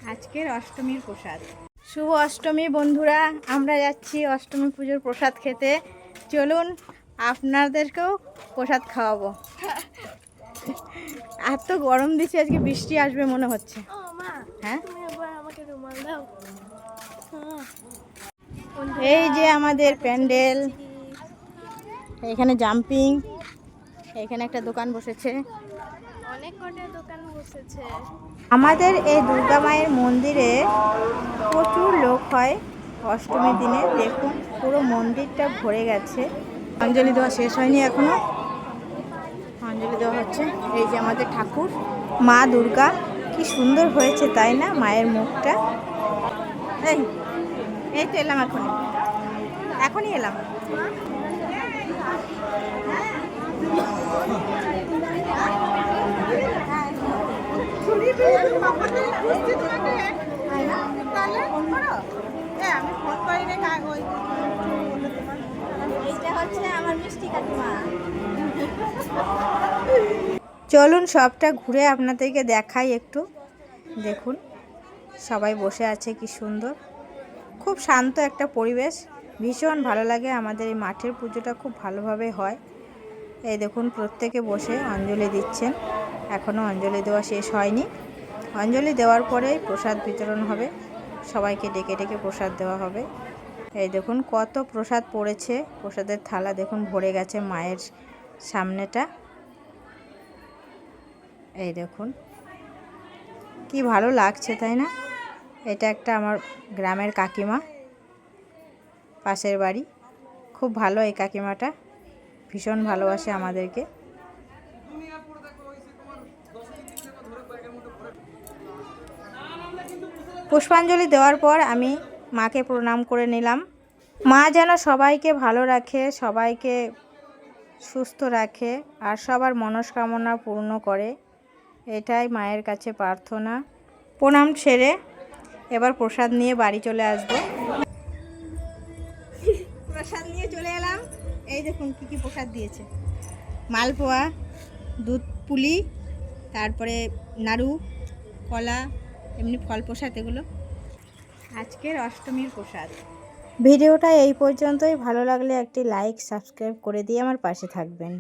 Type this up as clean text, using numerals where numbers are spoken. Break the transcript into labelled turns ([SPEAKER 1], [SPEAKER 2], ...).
[SPEAKER 1] আজকের অষ্টমীর প্রসাদ। শুভ অষ্টমী বন্ধুরা, আমরা যাচ্ছি অষ্টমী পুজোর প্রসাদ খেতে। চলুন আপনাদেরকেও প্রসাদ খাওয়াবো। এত গরম দিচ্ছে, আজকে বৃষ্টি আসবে মনে হচ্ছে। হ্যাঁ, এই যে আমাদের প্যান্ডেল, এখানে জাম্পিং, এখানে একটা দোকান বসেছে,
[SPEAKER 2] অনেক কটা দোকান বসেছে।
[SPEAKER 1] আমাদের এই দুর্গা মায়ের মন্দিরে প্রচুর লোক হয় অষ্টমীর দিনে। দেখুন পুরো মন্দিরটা ভরে গেছে। অঞ্জলি দেওয়া শেষ হয়নি এখনো, অঞ্জলি দেওয়া হচ্ছে। এই যে আমাদের ঠাকুর মা দুর্গা, কি সুন্দর হয়েছে তাই না মায়ের মুখটা। এই এই তো এলাম, এখনই এলাম। চলুন সবটা ঘুরে আপনাদেরকে দেখাই একটু। দেখুন সবাই বসে আছে, কি সুন্দর, খুব শান্ত একটা পরিবেশ, ভীষণ ভালো লাগে। আমাদের এই মাঠের পুজোটা খুব ভালোভাবে হয়। এই দেখুন প্রত্যেকে বসে অঞ্জলি দিচ্ছেন, এখনও অঞ্জলি দেওয়া শেষ হয়নি। অঞ্জলি দেওয়ার পরেই প্রসাদ বিতরণ হবে, সবাইকে ডেকে ডেকে প্রসাদ দেওয়া হবে। এই দেখুন কত প্রসাদ পড়েছে, প্রসাদের থালা দেখুন ভরে গেছে মায়ের সামনেটা। এই দেখুন কি ভালো লাগছে তাই না। এটা একটা আমার গ্রামের কাকিমা, পাশের বাড়ি, খুব ভালো এই কাকিমাটা, ভীষণ ভালোবাসে আমাদেরকে। পুষ্পাঞ্জলি দেওয়ার পর আমি মাকে প্রণাম করে নিলাম। মা যেন সবাইকে ভালো রাখে, সবাইকে সুস্থ রাখে আর সবার মনস্কামনা পূর্ণ করে, এটাই মায়ের কাছে প্রার্থনা। প্রণাম সেরে এবার প্রসাদ নিয়ে বাড়ি চলে আসবো। প্রসাদ নিয়ে চলে এলাম। এই দেখুন কি কি প্রসাদ দিয়েছে, মালপোয়া, দুধ পুলি, তারপরে নাড়ু, কলা, এমনি ফল প্রসাদ, এগুলো আজকের অষ্টমীর প্রসাদ। ভিডিওটা এই পর্যন্তই। ভালো লাগলে একটি লাইক সাবস্ক্রাইব করে দিয়ে আমার পাশে থাকবেন।